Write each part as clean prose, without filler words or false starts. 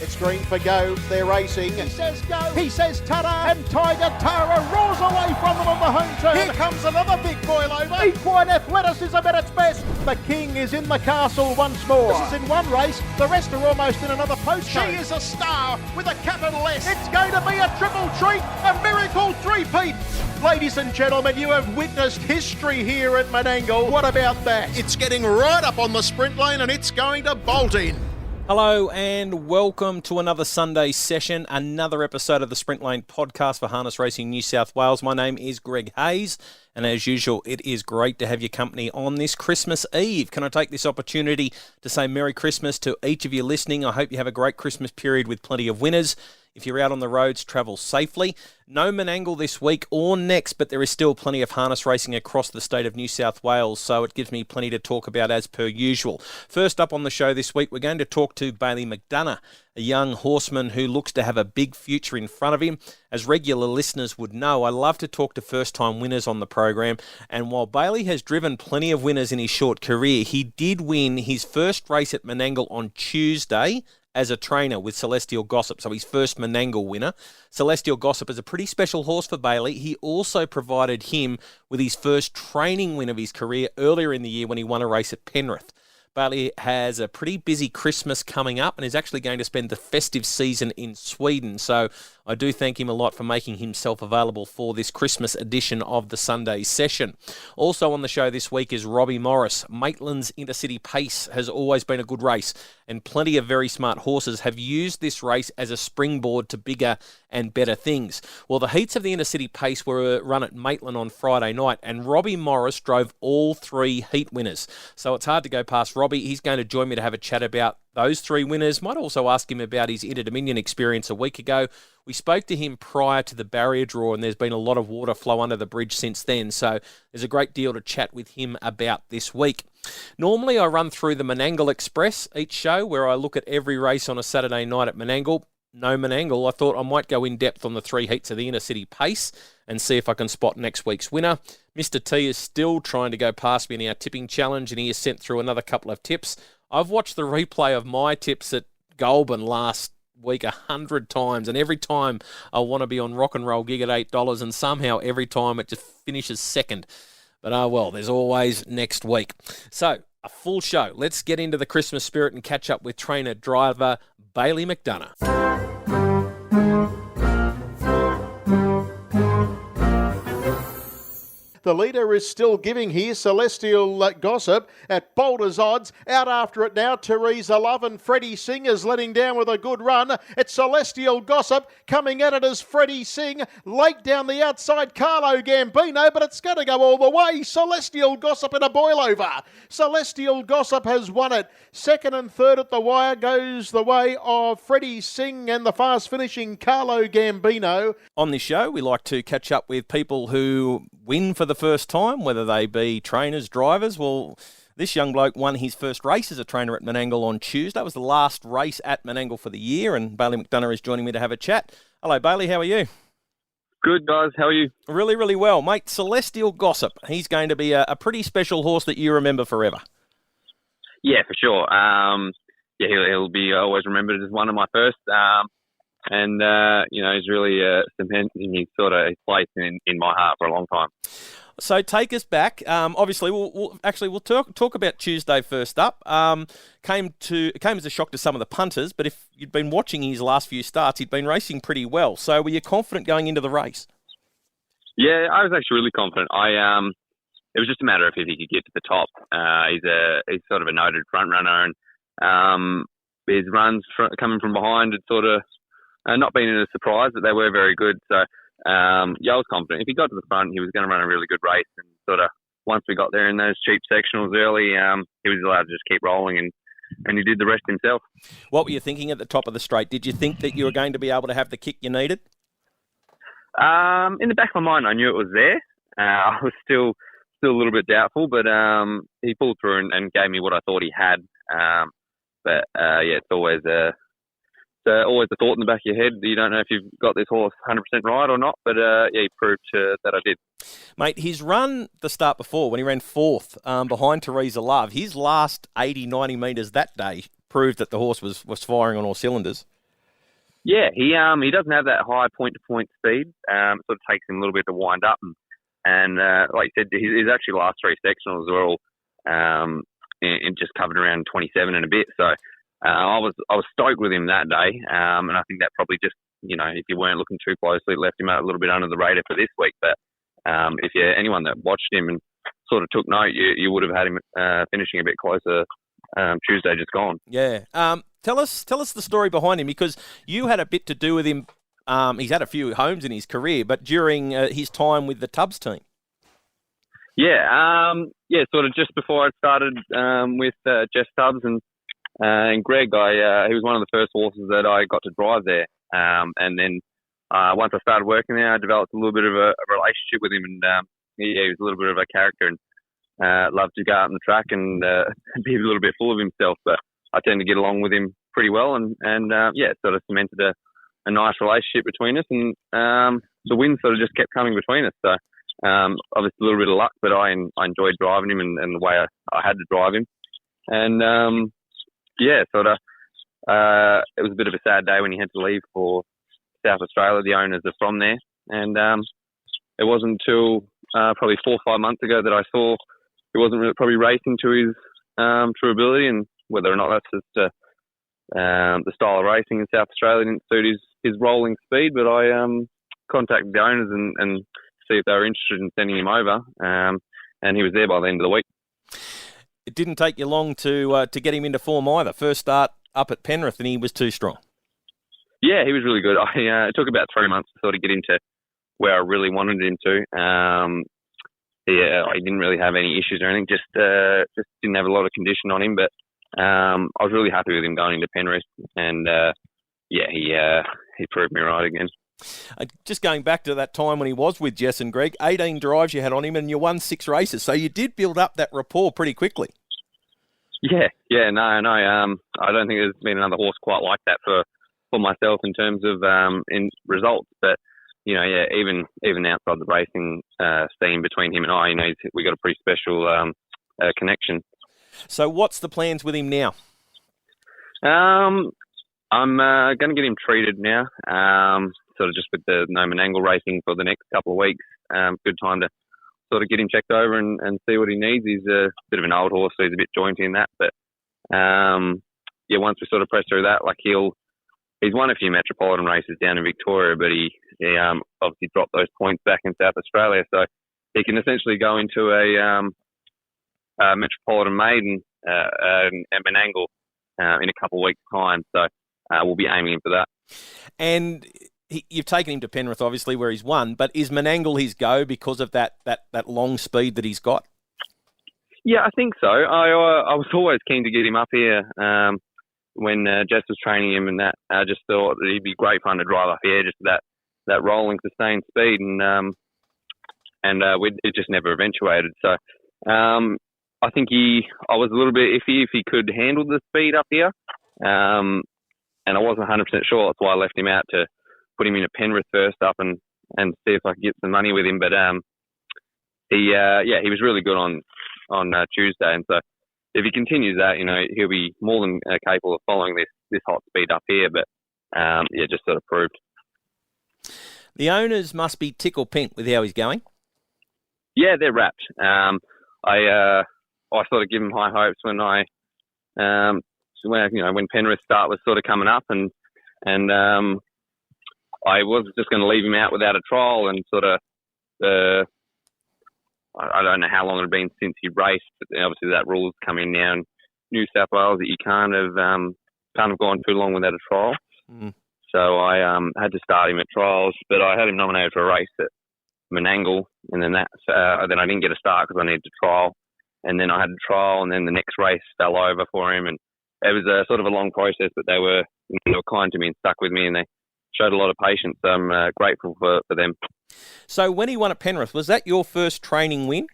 It's green for go. They're racing. He says go. He says ta-da. And Tiger Tara roars away from them on the home turn. Here comes another big boil over. Equine athleticism at its best. The king is in the castle once more. This is in one race. The rest are almost in another postcode. She is a star with a capital S. It's going to be a triple treat. A miracle three-peat. Ladies and gentlemen, you have witnessed history here at Menangle. What about that? It's getting right up on the sprint lane and it's going to bolt in. Hello and welcome to another Sunday session, another episode of the Sprint Lane podcast for Harness Racing New South Wales. My name is Greg Hayes, and as usual, it is great to have your company on this Christmas Eve. Can I take this opportunity to say Merry Christmas to each of you listening? I hope you have a great Christmas period with plenty of winners. If you're out on the roads, travel safely. No Menangle this week or next, but there is still plenty of harness racing across the state of New South Wales, so it gives me plenty to talk about as per usual. First up on the show this week, we're going to talk to Bailey McDonough, a young horseman who looks to have a big future in front of him. As regular listeners would know, I love to talk to first-time winners on the program, and while Bailey has driven plenty of winners in his short career, he did win his first race at Menangle on Tuesday as a trainer with Celestial Gossip, so his first Menangle winner. Celestial Gossip is a pretty special horse for Bailey. He also provided him with his first training win of his career earlier in the year when he won a race at Penrith. Bailey has a pretty busy Christmas coming up and is actually going to spend the festive season in Sweden. So I do thank him a lot for making himself available for this Christmas edition of the Sunday session. Also on the show this week is Robbie Morris. Maitland's Intercity Pace has always been a good race, and plenty of very smart horses have used this race as a springboard to bigger and better things. Well, the heats of the Intercity Pace were run at Maitland on Friday night, and Robbie Morris drove all three heat winners. So it's hard to go past Robbie. He's going to join me to have a chat about those three winners. Might also ask him about his Inter-Dominion experience a week ago. We spoke to him prior to the barrier draw, and there's been a lot of water flow under the bridge since then, so there's a great deal to chat with him about this week. Normally I run through the Menangle Express each show, where I look at every race on a Saturday night at Menangle. No Menangle. I thought I might go in depth on the three heats of the Intercity Pace and see if I can spot next week's winner. Mr. T is still trying to go past me in our tipping challenge, and he has sent through another couple of tips. I've watched the replay of my tips at Goulburn last week 100 times, and every time I want to be on Rock and Roll Gig at $8, and somehow every time it just finishes second. But well, there's always next week. So, a full show. Let's get into the Christmas spirit and catch up with trainer-driver Bailey McDonough. The leader is still giving here, Celestial Gossip at Boulder's odds. Out after it now, Teresa Love and Freddie Singh is letting down with a good run. It's Celestial Gossip coming at it as Freddie Singh. Late down the outside, Carlo Gambino, but it's going to go all the way. Celestial Gossip in a boil over. Celestial Gossip has won it. Second and third at the wire goes the way of Freddie Singh and the fast finishing Carlo Gambino. On this show, we like to catch up with people who win for the first time, whether they be trainers, drivers. Well, this young bloke won his first race as a trainer at Menangle on Tuesday. It was the last race at Menangle for the year, and Bailey McDonough is joining me to have a chat. Hello, Bailey. How are you? Good, guys. How are you? Really, really well. Mate, Celestial Gossip. He's going to be a pretty special horse that you remember forever. Yeah, for sure. He'll be always remembered as one of my first. He's really cemented his sort of place in my heart for a long time. So take us back. Obviously, we'll talk about Tuesday first up. Came as a shock to some of the punters, but if you'd been watching his last few starts, he'd been racing pretty well. So were you confident going into the race? Yeah, I was actually really confident. It was just a matter of if he could get to the top. He's sort of a noted front runner, and his runs coming from behind had sort of not been a surprise, but they were very good. So I was confident if he got to the front, he was going to run a really good race. And sort of once we got there in those cheap sectionals early, he was allowed to just keep rolling, and he did the rest himself. What were you thinking at the top of the straight? Did you think that you were going to be able to have the kick you needed? In the back of my mind, I knew it was there. I was still a little bit doubtful, but he pulled through and gave me what I thought he had. It's always always a thought in the back of your head. You don't know if you've got this horse 100% right or not, but he proved that I did. Mate, his run the start before, when he ran fourth behind Teresa Love, his last 80, 90 metres that day proved that the horse was firing on all cylinders. Yeah, he doesn't have that high point-to-point speed. It sort of takes him a little bit to wind up, and like you said, his actually last three sectionals were all and just covered around 27 and a bit. So I was stoked with him that day, and I think that probably just, if you weren't looking too closely, it left him a little bit under the radar for this week. But if you're anyone that watched him and sort of took note, you would have had him finishing a bit closer Tuesday just gone. Yeah. Tell us the story behind him, because you had a bit to do with him. He's had a few homes in his career, but during his time with the Tubbs team. Yeah, sort of just before I started with Jess Tubbs and Greg, he was one of the first horses that I got to drive there. And then once I started working there, I developed a little bit of a relationship with him, and he was a little bit of a character and loved to go out on the track and be a little bit full of himself. But I tend to get along with him pretty well, and sort of cemented a nice relationship between us, and the wins sort of just kept coming between us. So obviously a little bit of luck, but I enjoyed driving him and the way I had to drive him. And it was a bit of a sad day when he had to leave for South Australia. The owners are from there, and it wasn't until probably 4 or 5 months ago that I saw he wasn't really probably racing to his true ability, and whether or not that's just the style of racing in South Australia didn't suit his rolling speed. But I contacted the owners and see if they were interested in sending him over, and he was there by the end of the week. It didn't take you long to get him into form either. First start up at Penrith, and he was too strong. Yeah, he was really good. It took about 3 months to sort of get him to where I really wanted him to. He didn't really have any issues or anything, just didn't have a lot of condition on him. But I was really happy with him going into Penrith, and he proved me right again. Just going back to that time when he was with Jess and Greg, 18 drives you had on him, and you won 6 races. So you did build up that rapport pretty quickly. No. I don't think there's been another horse quite like that for myself in terms of in results. But even outside the racing scene between him and I, we got a pretty special connection. So what's the plans with him now? I'm going to get him treated now. Sort of just with the Club Menangle racing for the next couple of weeks. Good time to sort of get him checked over and see what he needs. He's a bit of an old horse, so he's a bit jointy in that. But once we sort of press through that, he's won a few metropolitan races down in Victoria, but he obviously dropped those points back in South Australia, so he can essentially go into a metropolitan maiden and Menangle in a couple of weeks' time. So we'll be aiming him for that. And you've taken him to Penrith, obviously, where he's won, but is Menangle his go because of that long speed that he's got? Yeah, I think so. I was always keen to get him up here when Jess was training him, and that I just thought that he'd be great fun to drive up here, just that rolling, sustained speed, and it just never eventuated. So I think I was a little bit iffy if he could handle the speed up here, and I wasn't 100% sure. That's why I left him out to put him in a Penrith first up and see if I could get some money with him. But he was really good on Tuesday, and so if he continues that, he'll be more than capable of following this hot speed up here. But just sort of proved. The owners must be tickle pink with how he's going. Yeah, they're wrapped. I sort of give them high hopes when when Penrith start was sort of coming up, and I was just going to leave him out without a trial, and sort of I don't know how long it had been since he raced, but obviously that rule's come in now in New South Wales that you can't have gone too long without a trial. Mm. So I had to start him at trials, but I had him nominated for a race at Menangle, and then I didn't get a start because I needed a trial, and then I had a trial, and then the next race fell over for him, and it was a sort of a long process, but they were kind to me and stuck with me, and they showed a lot of patience. So I'm grateful for them. So when he won at Penrith, was that your first training win?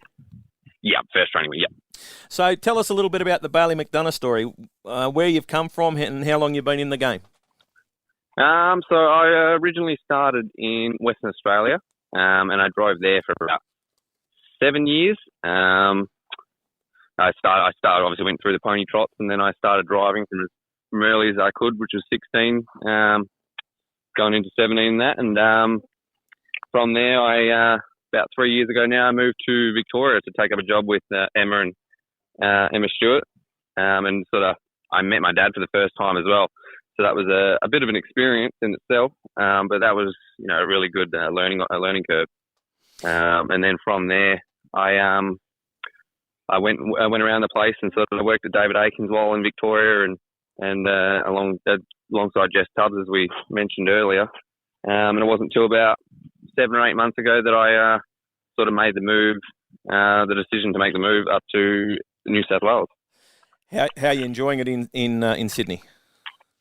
Yeah, first training win, yeah. So tell us a little bit about the Bailey McDonough story, where you've come from and how long you've been in the game. So I originally started in Western Australia, and I drove there for about 7 years. I obviously went through the pony trots, and then I started driving from early as I could, which was 16. gone into 17 and that. And from there, I about 3 years ago now, I moved to Victoria to take up a job with Emma and Emma Stewart. And sort of, I met my dad for the first time as well. So that was a bit of an experience in itself, but that was, a really good learning curve. And then from there, I went around the place and sort of worked at David Aikens while in Victoria and alongside Jess Tubbs, as we mentioned earlier. And it wasn't until about 7 or 8 months ago that I sort of made the decision to make the move up to New South Wales. How are you enjoying it in Sydney?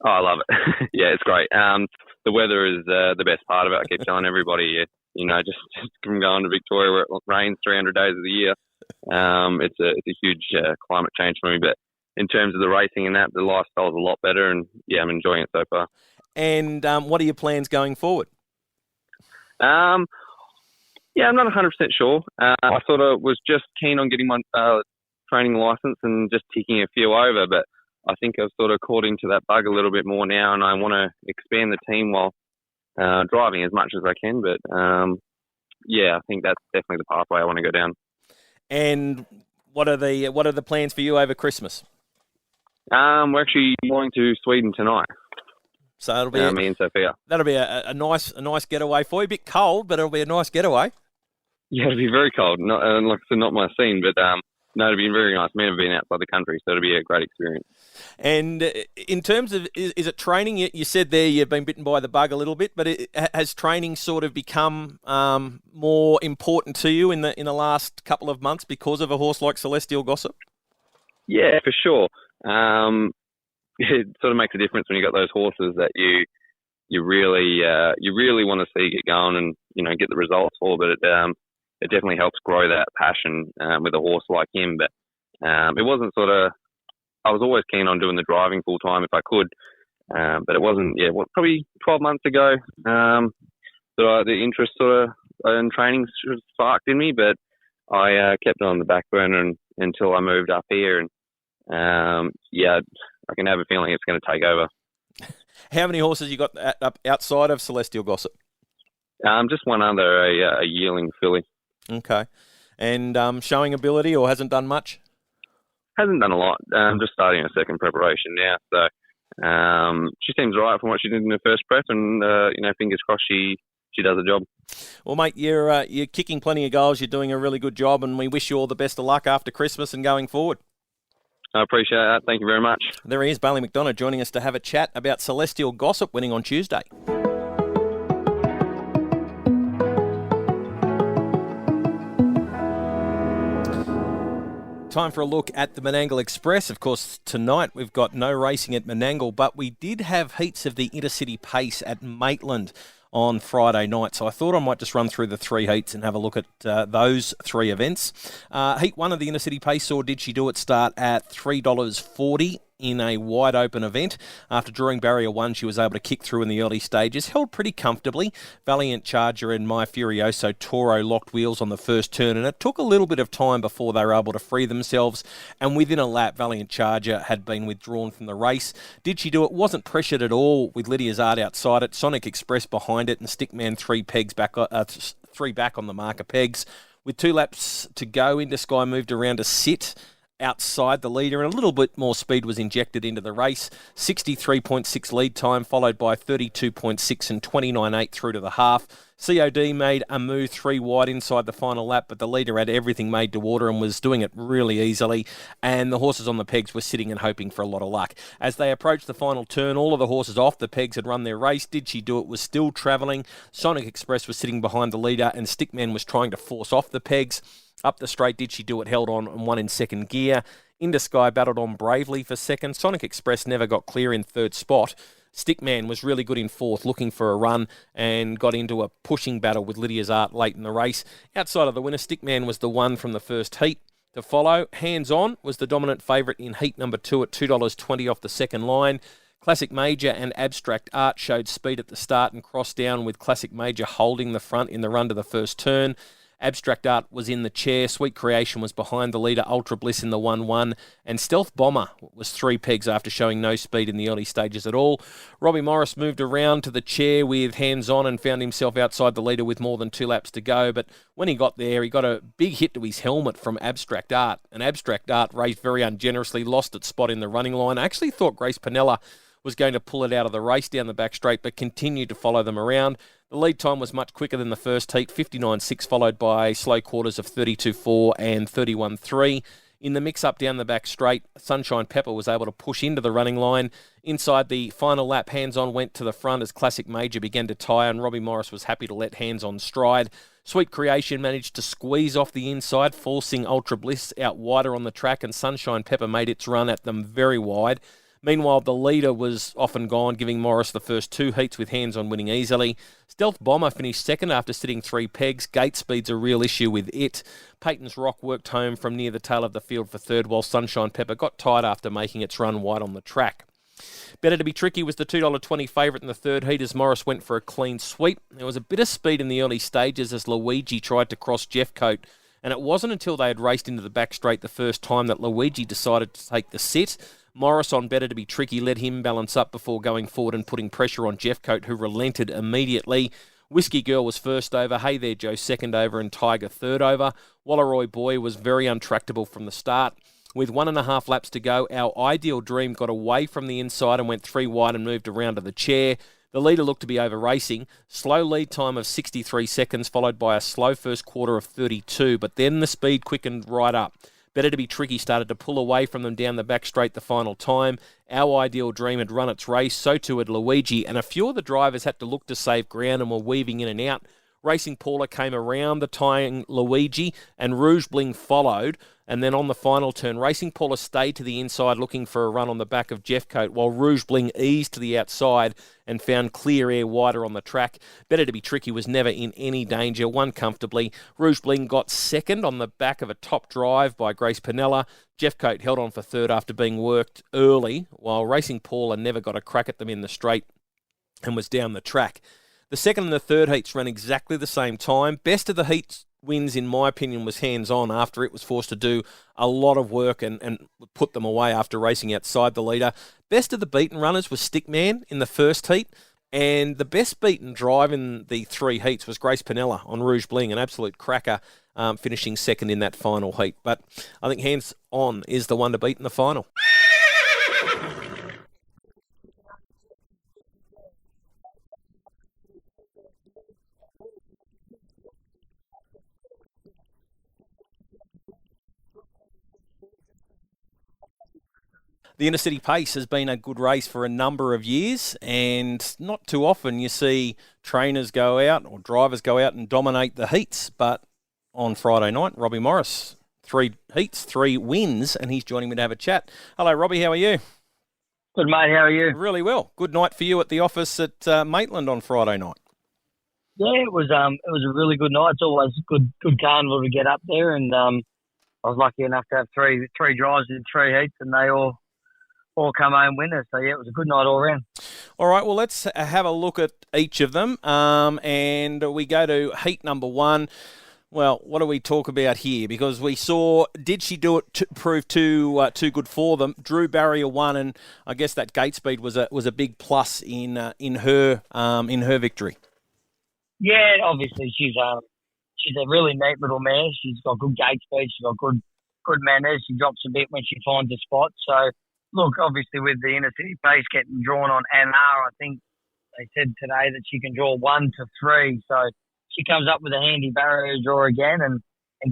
Oh, I love it. Yeah, it's great. The weather is the best part of it. I keep telling everybody, just from going to Victoria where it rains 300 days of the year. It's a huge climate change for me. But in terms of the racing and that, the lifestyle is a lot better, and yeah, I'm enjoying it so far. And what are your plans going forward? I'm not 100% sure. I sort of was just keen on getting my training license and just ticking a few over, but I think I've sort of caught into that bug a little bit more now, and I want to expand the team while driving as much as I can. But I think that's definitely the pathway I want to go down. And what are the plans for you over Christmas? We're actually going to Sweden tonight. So it'll be me and Sophia. That'll be a nice getaway for you. A bit cold, but it'll be a nice getaway. Yeah, it'll be very cold. Not like I said, not my scene, but no, it'll be very nice. I've never been outside the country, so it'll be a great experience. And in terms of, is it training? You said there you've been bitten by the bug a little bit, but has training sort of become more important to you in the last couple of months because of a horse like Celestial Gossip? Yeah, for sure. It sort of makes a difference when you got those horses that you really want to see get going and get the results for, but it definitely helps grow that passion with a horse like him. But it wasn't sort of, I was always keen on doing the driving full time if I could, but it wasn't. Probably 12 months ago that the interest sort of in training sort of sparked in me, but I kept it on the back burner until I moved up here, and I can have a feeling it's going to take over. How many horses you got up outside of Celestial Gossip? Just one other, a yearling filly. Okay. And showing ability, or hasn't done much? Hasn't done a lot. Just starting a second preparation now. So she seems right from what she did in her first prep, and fingers crossed she does a job. Well, mate, you're kicking plenty of goals. You're doing a really good job, and we wish you all the best of luck after Christmas and going forward. I appreciate that. Thank you very much. There he is, Bailey McDonough, joining us to have a chat about Celestial Gossip winning on Tuesday. Time for a look at the Menangle Express. Of course, tonight we've got no racing at Menangle, but we did have heats of the Intercity Pace at Maitland on Friday night. So I thought I might just run through the three heats and have a look at those three events. Heat 1 of the Intercity Pace saw Did She Do It start at $3.40 in a wide open event. After drawing barrier 1, she was able to kick through in the early stages, held pretty comfortably. Valiant Charger and My Furioso Toro locked wheels on the first turn, and it took a little bit of time before they were able to free themselves, and within a lap Valiant Charger had been withdrawn from the race. Did She Do It wasn't pressured at all with Lydia's Art outside it, Sonic Express behind it, and Stickman three back on the marker pegs. With 2 laps to go, Into Sky moved around to sit outside the leader, and a little bit more speed was injected into the race. 63.6 lead time, followed by 32.6 and 29.8 through to the half. COD made a move 3 wide inside the final lap, but the leader had everything made to order and was doing it really easily, and the horses on the pegs were sitting and hoping for a lot of luck. As they approached the final turn, all of the horses off the pegs had run their race. Did She Do It was still travelling. Sonic Express was sitting behind the leader, and Stickman was trying to force off the pegs. Up the straight, Did She Do It held on and won in second gear. Into Sky battled on bravely for second. Sonic Express never got clear in third spot. Stickman was really good in fourth, looking for a run, and got into a pushing battle with Lydia's Art late in the race. Outside of the winner, Stickman was the one from the first heat. To follow, Hands On was the dominant favourite in heat number 2 at $2.20 off the second line. Classic Major and Abstract Art showed speed at the start and crossed down, with Classic Major holding the front in the run to the first turn. Abstract Art was in the chair, Sweet Creation was behind the leader, Ultra Bliss in the 1-1, and Stealth Bomber was 3 pegs after showing no speed in the early stages at all. Robbie Morris moved around to the chair with hands on and found himself outside the leader with more than 2 laps to go, but when he got there, he got a big hit to his helmet from Abstract Art, and Abstract Art raced very ungenerously, lost its spot in the running line. I actually thought Grace Panella was going to pull it out of the race down the back straight, but continued to follow them around. The lead time was much quicker than the first heat, 59.6, followed by slow quarters of 32.4 and 31.3. In the mix-up down the back straight, Sunshine Pepper was able to push into the running line. Inside the final lap, Hands On went to the front as Classic Major began to tire, and Robbie Morris was happy to let Hands On stride. Sweet Creation managed to squeeze off the inside, forcing Ultra Bliss out wider on the track, and Sunshine Pepper made its run at them very wide. Meanwhile, the leader was off and gone, giving Morris the first 2 heats with Hands On winning easily. Stealth Bomber finished second after sitting 3 pegs. Gate speed's a real issue with it. Peyton's Rock worked home from near the tail of the field for third, while Sunshine Pepper got tired after making its run wide on the track. Better to Be Tricky was the $2.20 favourite in the third heat as Morris went for a clean sweep. There was a bit of speed in the early stages as Luigi tried to cross Jeffcoat, and it wasn't until they had raced into the back straight the first time that Luigi decided to take the sit. Morris on Better to Be Tricky let him balance up before going forward and putting pressure on Jeffcoat, who relented immediately. Whiskey Girl was first over, Hey There Joe second over, and Tiger third over. Wallaroy Boy was very untractable from the start. With 1.5 laps to go, Our Ideal Dream got away from the inside and went 3 wide and moved around to the chair. The leader looked to be over racing. Slow lead time of 63 seconds, followed by a slow first quarter of 32, but then the speed quickened right up. Better to Be Tricky started to pull away from them down the back straight the final time. Our Ideal Dream had run its race, so too had Luigi, and a few of the drivers had to look to save ground and were weaving in and out. Racing Paula came around the tying Luigi, and Rouge Bling followed. And then on the final turn, Racing Paula stayed to the inside looking for a run on the back of Jeffcoat, while Rouge Bling eased to the outside and found clear air wider on the track. Better to Be Tricky was never in any danger, won comfortably. Rouge Bling got second on the back of a top drive by Grace Panella. Jeffcoat held on for third after being worked early, while Racing Paula never got a crack at them in the straight and was down the track. The second and the third heats ran exactly the same time. Best of the heats wins, in my opinion, was Hands On after it was forced to do a lot of work and put them away after racing outside the leader. Best of the beaten runners was Stickman in the first heat, and the best beaten drive in the 3 heats was Grace Panella on Rouge Bling, an absolute cracker, finishing second in that final heat. But I think Hands On is the one to beat in the final. The Inner City Pace has been a good race for a number of years, and not too often you see trainers go out or drivers go out and dominate the heats. But on Friday night, Robbie Morris, 3 heats, 3 wins, and he's joining me to have a chat. Hello, Robbie, how are you? Good, mate. How are you? Really well. Good night for you at the office at Maitland on Friday night. Yeah, it was a really good night. It's always good carnival to get up there, and I was lucky enough to have three drives in 3 heats, and they all come home winners. So, yeah, it was a good night all around. All right, well, let's have a look at each of them. And we go to heat number 1. Well, what do we talk about here? Because we saw, did she do it to prove too good for them? Drew Barrier 1, and I guess that gate speed was a big plus in her victory. Yeah, obviously she's a really neat little mare. She's got good gate speed. She's got good manners. She drops a bit when she finds a spot. So, look, obviously with the Inner City Pace getting drawn on NR, I think they said today that she can draw 1 to 3. So she comes up with a handy barrier draw again and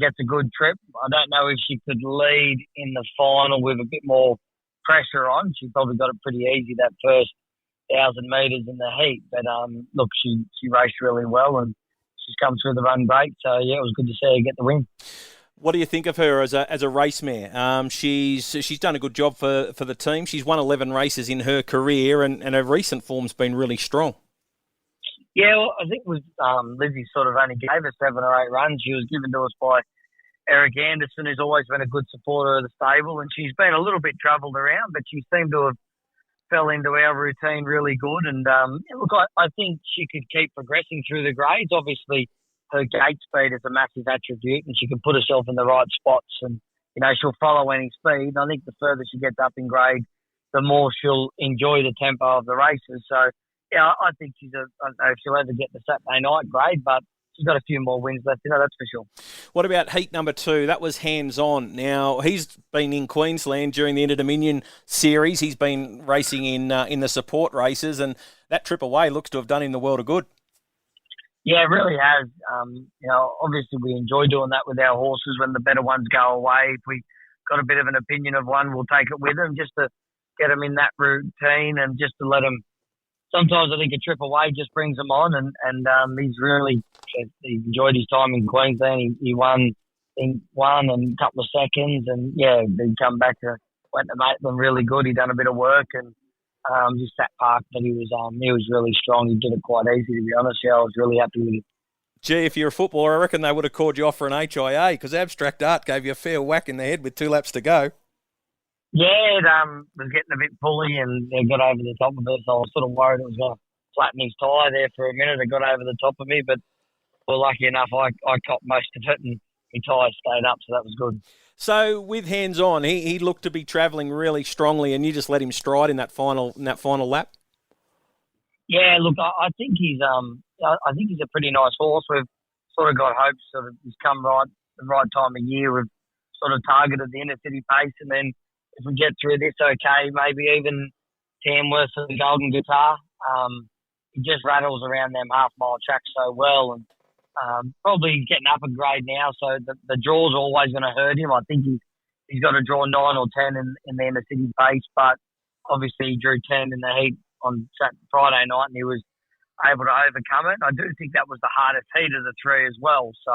gets a good trip. I don't know if she could lead in the final with a bit more pressure on. She probably got it pretty easy that first 1,000 metres in the heat. But, look, she raced really well and she's come through the run great. So, yeah, it was good to see her get the win. What do you think of her as a race mare? She's done a good job for the team. She's won 11 races in her career, and her recent form's been really strong. Yeah, well, I think it was Lizzie sort of only gave her 7 or 8 runs. She was given to us by Eric Anderson, who's always been a good supporter of the stable, and she's been a little bit travelled around, but she seemed to have fell into our routine really good. And look, I think she could keep progressing through the grades. Obviously, her gate speed is a massive attribute, and she can put herself in the right spots, and she'll follow any speed. I think the further she gets up in grade, the more she'll enjoy the tempo of the races. So yeah, I think I don't know if she'll ever get the Saturday night grade, but she's got a few more wins left, that's for sure. What about heat number 2? That was Hands On. Now, he's been in Queensland during the Inter-Dominion series. He's been racing in the support races, and that trip away looks to have done him the world of good. Yeah, it really has. Obviously we enjoy doing that with our horses when the better ones go away. If we got a bit of an opinion of one, we'll take it with them just to get them in that routine and just to let them. Sometimes I think a trip away just brings them on, and he enjoyed his time in Queensland. He won and a couple of seconds, and yeah, he come back went to Maitland really good. He done a bit of work and just that park, but he was really strong. He did it quite easy, to be honest. Yeah, I was really happy with him. Gee, if you're a footballer, I reckon they would have called you off for an HIA because Abstract Art gave you a fair whack in the head with 2 laps to go. Yeah, it was getting a bit pulley and it got over the top of it, so I was sort of worried it was going to flatten his tyre there for a minute. It got over the top of me, but well, lucky enough, I copped most of it and my tyre stayed up, so that was good. So with Hands On, he looked to be travelling really strongly, and you just let him stride in that final lap. Yeah, look, I think he's a pretty nice horse. We've sort of got hopes sort of he's come the right time of year. We've sort of targeted the inner city pace, and then if we get through this okay, maybe even Tamworth for the Golden Guitar. He just rattles around them half-mile tracks so well, and probably getting up a grade now, so the draw's always going to hurt him. I think he's got to draw 9 or 10 in the inner city pace, but obviously he drew 10 in the heat on Friday night, and he was able to overcome it. I do think that was the hardest heat of the 3 as well, so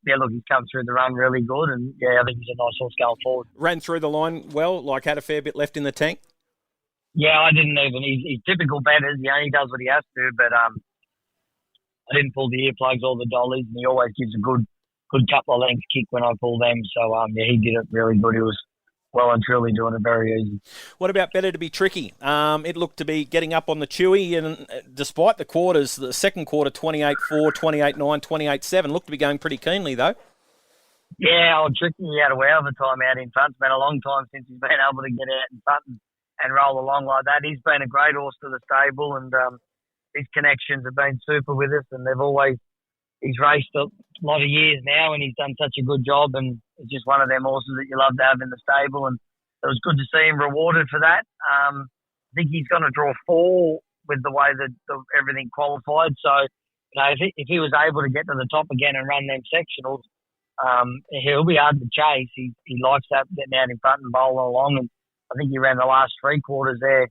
he's come through the run really good, and yeah, I think he's a nice horse going forward. Ran through the line well, had a fair bit left in the tank? Yeah, I didn't even. He's typical betters. He only does what he has to, but I didn't pull the earplugs or the dollies, and he always gives a good couple of lengths kick when I pull them. So he did it really good. He was well and truly doing it very easy. What about Better to Be Tricky? It looked to be getting up on the Chewy, and despite the quarters, the second quarter 28-4, 28-9, 28-7 looked to be going pretty keenly though. Yeah, old Tricky, he had a wow of a time out in front. It's been a long time since he's been able to get out in front and roll along like that. He's been a great horse to the stable, and his connections have been super with us, and he's raced a lot of years now, and he's done such a good job, and it's just one of them horses that you love to have in the stable, and it was good to see him rewarded for that. I think he's going to draw 4 with the way that everything qualified, so if he was able to get to the top again and run them sectionals, he'll be hard to chase. He likes that, getting out in front and bowling along, and I think he ran the last 3 quarters there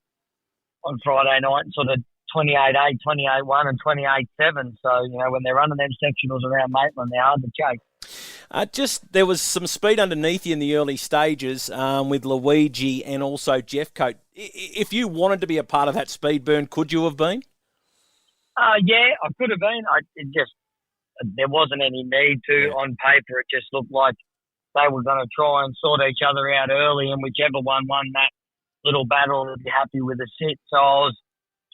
on Friday night, sort of 28-8, 28-1 and 28-7. So, when they're running them sectionals around Maitland, they're hard to chase. There was some speed underneath you in the early stages with Luigi and also Jeffcoat. If you wanted to be a part of that speed burn, could you have been? Yeah, I could have been. There wasn't any need to. Yeah. On paper, it just looked like they were going to try and sort each other out early, and whichever one won that little battle would be happy with a sit. So I was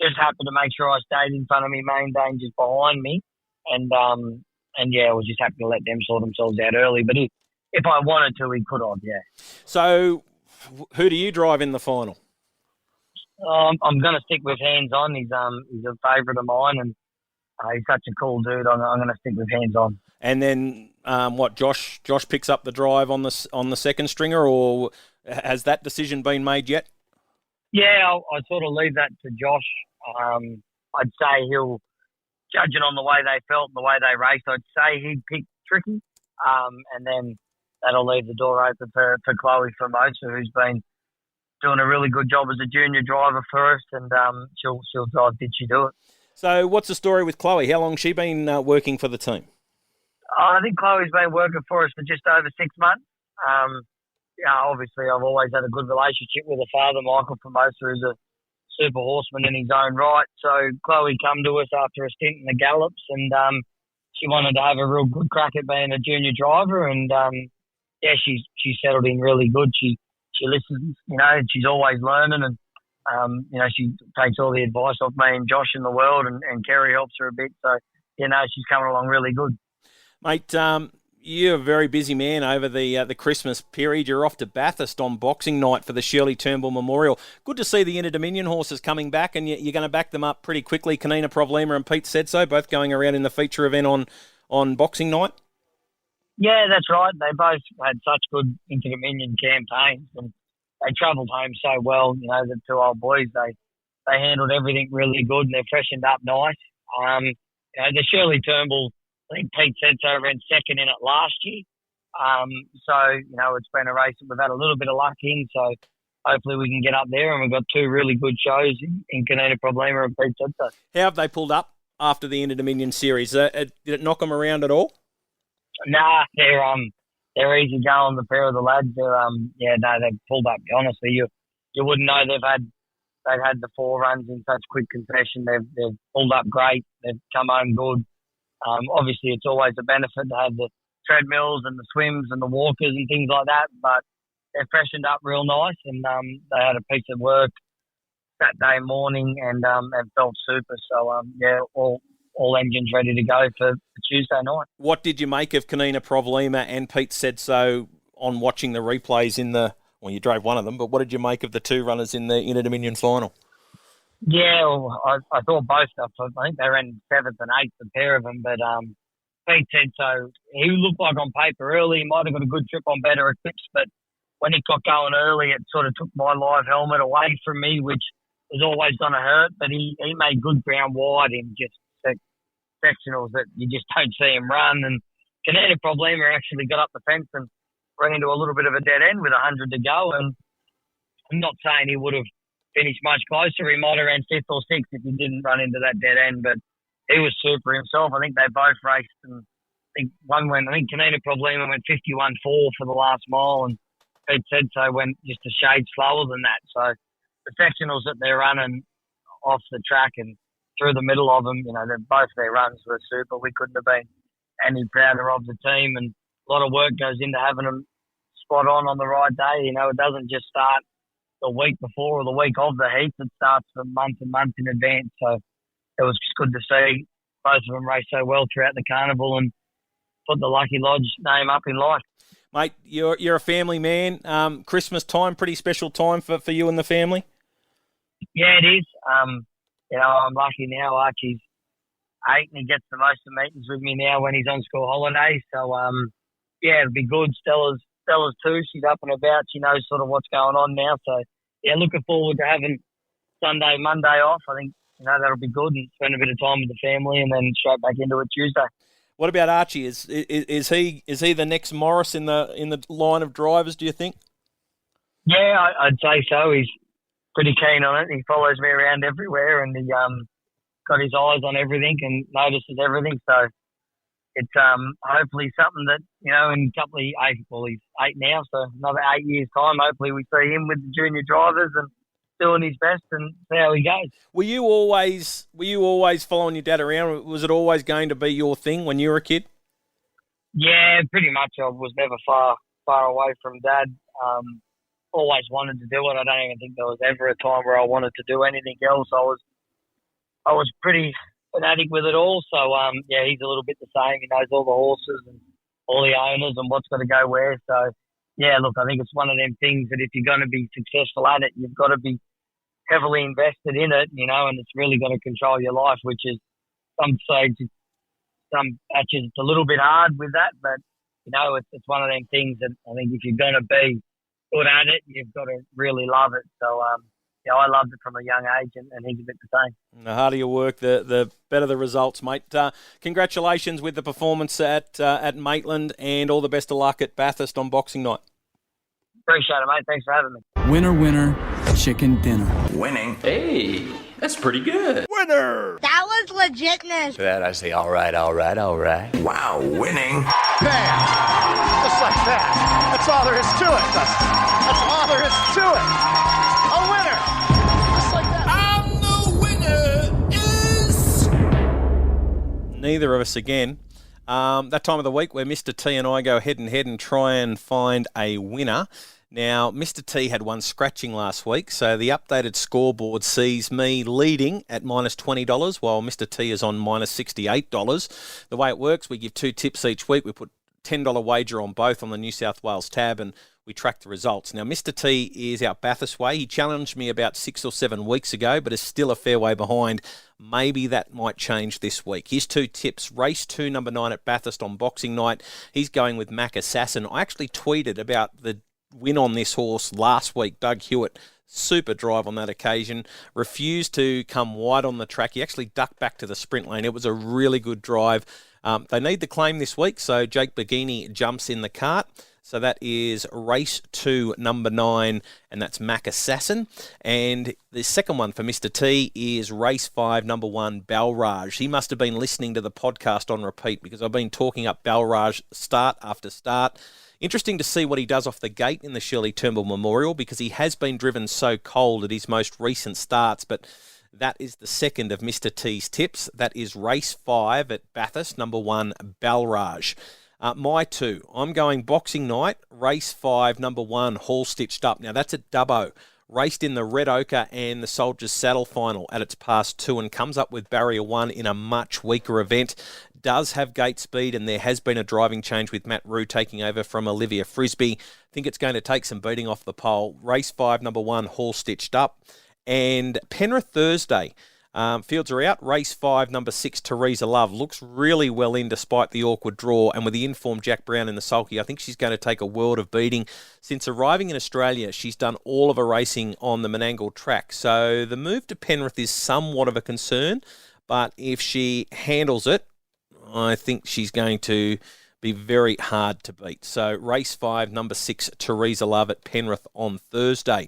just happy to make sure I stayed in front of me, main dangers behind me, and yeah, I was just happy to let them sort themselves out early. But if I wanted to, we could have, yeah. So who do you drive in the final? I'm going to stick with Hands On. He's a favourite of mine, and he's such a cool dude. I'm going to stick with Hands On. And then Josh picks up the drive on the second stringer, or has that decision been made yet? Yeah, I sort of leave that to Josh. I'd say he'll, judging on the way they felt and the way they raced, I'd say he'd pick Tricky, and then that'll leave the door open for Chloe Formosa, who's been doing a really good job as a junior driver for us, and she'll drive Did She Do It. So what's the story with Chloe? How long has she been working for the team? I think Chloe's been working for us for just over 6 months. Obviously, I've always had a good relationship with her father, Michael Formosa, who's a super horseman in his own right. So Chloe come to us after a stint in the Gallops, and she wanted to have a real good crack at being a junior driver, and she's settled in really good. She listens, and she's always learning, and she takes all the advice of me and Josh in the world, and Kerry helps her a bit. So she's coming along really good. Mate, you're a very busy man over the Christmas period. You're off to Bathurst on Boxing Night for the Shirley Turnbull Memorial. Good to see the Inter-Dominion horses coming back, and you're going to back them up pretty quickly. Kanina Problema and Pete said so, both going around in the feature event on Boxing Night. Yeah, that's right. They both had such good Inter-Dominion campaigns, and they travelled home so well. The two old boys, they handled everything really good, and they're freshened up nice. The Shirley Turnbull, I think Pete said so, ran second in it last year. It's been a race that we've had a little bit of luck in, so hopefully we can get up there, and we've got two really good shows in Kanina Problema and Pete said so. How have they pulled up after the Inter-Dominion series? Did it knock them around at all? Nah, they're easy going, the pair of the lads. They've pulled up. Honestly, you wouldn't know they've had the 4 runs in such quick concession. They've pulled up great. They've come home good. Obviously, it's always a benefit to have the treadmills and the swims and the walkers and things like that, but they've freshened up real nice, and they had a piece of work that day morning and felt super. So, all engines ready to go for Tuesday night. What did you make of Kanina Problema and Pete said so on watching the replays you drove one of them, but what did you make of the 2 runners in the Inter-Dominion final? Yeah, I thought both stuff. I think they ran 7th and 8th, the pair of them, but Pete said so. He looked like on paper early, he might have got a good trip on better equips, but when he got going early, it sort of took my live helmet away from me, which was always going to hurt, but he made good ground wide in just sectionals that you just don't see him run. And Kanina Problema actually got up the fence and ran into a little bit of a dead end with 100 to go, and I'm not saying he would have finished much closer. He might have ran 5th or 6th if he didn't run into that dead end, but he was super himself. I think they both raced, and I think Kanina Problema went 51.4 for the last mile, and Pete said so went just a shade slower than that. So the sectionals that they're running off the track and through the middle of them, both their runs were super. We couldn't have been any prouder of the team, and a lot of work goes into having them spot on the right day. It doesn't just start the week before or the week of the heats. It starts for months and months in advance. So it was just good to see both of them race so well throughout the carnival and put the Lucky Lodge name up in life. Mate, you're a family man. Christmas time, pretty special time for you and the family? Yeah, it is. I'm lucky now. Archie's 8 and he gets the most of meetings with me now when he's on school holidays. So, it'll be good. Stella's too. She's up and about. She knows sort of what's going on now. So, looking forward to having Sunday, Monday off. I think, that'll be good, and spend a bit of time with the family and then straight back into it Tuesday. What about Archie? Is he the next Morris in the line of drivers, do you think? Yeah, I'd say so. He's pretty keen on it. He follows me around everywhere, and he got his eyes on everything and notices everything. So it's hopefully something that, in a couple of he's 8 now, so another 8 years' time, hopefully we see him with the junior drivers and doing his best and see how he goes. Were you always following your dad around? Was it always going to be your thing when you were a kid? Yeah, pretty much. I was never far away from Dad. Always wanted to do it. I don't even think there was ever a time where I wanted to do anything else. I was pretty fanatic with it all. So, he's a little bit the same. He knows all the horses and all the owners and what's got to go where. So, I think it's one of them things that if you're going to be successful at it, you've got to be heavily invested in it, and it's really got to control your life, which is some patches it's a little bit hard with that, but, it's one of them things that I think if you're going to be good at it, you've got to really love it. So, I loved it from a young age, and he's a bit the same. The harder you work, the better the results, mate. Congratulations with the performance at Maitland, and all the best of luck at Bathurst on Boxing Night. Appreciate it, mate. Thanks for having me. Winner, winner, chicken dinner. Winning. Hey, that's pretty good. Winner! That was legitness. To that I say, all right. Wow, winning. Bam! Just like that. That's all there is to it, Dustin. That's all there is to it. A winner! Just like that. And the winner is... Neither of us again. That time of the week where Mr. T and I go head and try and find a winner. Now, Mr. T had one scratching last week, so the updated scoreboard sees me leading at minus $20, while Mr. T is on minus $68. The way it works, we give 2 tips each week. We put $10 wager on both on the New South Wales tab, and we track the results. Now, Mr. T is out Bathurst way. He challenged me about 6 or 7 weeks ago, but is still a fair way behind. Maybe that might change this week. Here's 2 tips. Race 2, number 9 at Bathurst on Boxing Night. He's going with Mac Assassin. I actually tweeted about the win on this horse last week. Doug Hewitt, super drive on that occasion, refused to come wide on the track. He actually ducked back to the sprint lane. It was a really good drive. They need the claim this week, so Jake Bergini jumps in the cart. So that is race 2, number 9, and that's Mac Assassin. And the second one for Mr. T is race 5, number 1, Balraj. He must have been listening to the podcast on repeat, because I've been talking up Balraj start after start. Interesting to see what he does off the gate in the Shirley Turnbull Memorial, because he has been driven so cold at his most recent starts. But that is the second of Mr. T's tips. That is race 5 at Bathurst, number 1, Balraj. My 2, I'm going Boxing Night, race 5, number 1, Hall Stitched Up. Now, that's at Dubbo. Raced in the Red Ochre and the Soldiers Saddle final at its past 2, and comes up with barrier 1 in a much weaker event. Does have gate speed, and there has been a driving change with Matt Rue taking over from Olivia Frisbee. I think it's going to take some beating off the pole. Race 5, number 1, Hall Stitched Up. And Penrith Thursday. Fields are out. Race 5, number 6, Teresa Love. Looks really well in despite the awkward draw. And with the informed Jack Brown in the sulky, I think she's going to take a world of beating. Since arriving in Australia, she's done all of her racing on the Menangle track. So the move to Penrith is somewhat of a concern. But if she handles it, I think she's going to be very hard to beat. So race 5, number 6, Teresa Love at Penrith on Thursday.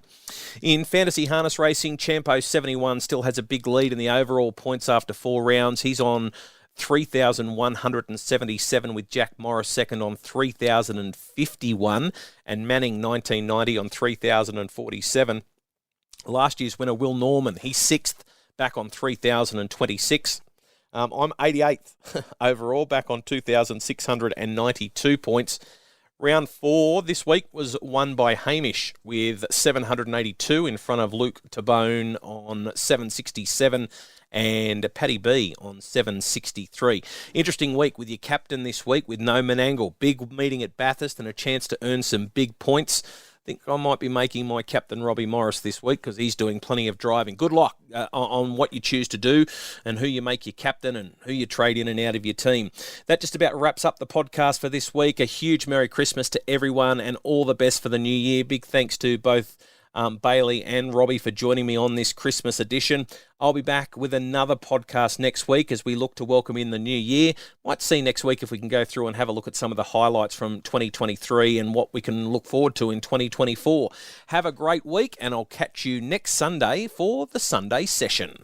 In fantasy harness racing, Champo 71 still has a big lead in the overall points after 4 rounds. He's on 3,177 with Jack Morris second on 3,051 and Manning 1990 on 3,047. Last year's winner, Will Norman, he's 6th back on 3,026. I'm 88th overall, back on 2,692 points. Round 4 this week was won by Hamish with 782 in front of Luke Tabone on 767 and Paddy B on 763. Interesting week with your captain this week with no Menangle. Big meeting at Bathurst and a chance to earn some big points. I think I might be making my captain Robbie Morris this week because he's doing plenty of driving. Good luck on what you choose to do and who you make your captain and who you trade in and out of your team. That just about wraps up the podcast for this week. A huge Merry Christmas to everyone and all the best for the new year. Big thanks to both Bailey and Robbie for joining me on this Christmas edition. I'll be back with another podcast next week as we look to welcome in the new year. Might see next week if we can go through and have a look at some of the highlights from 2023 and what we can look forward to in 2024. Have a great week, and I'll catch you next Sunday for the Sunday session.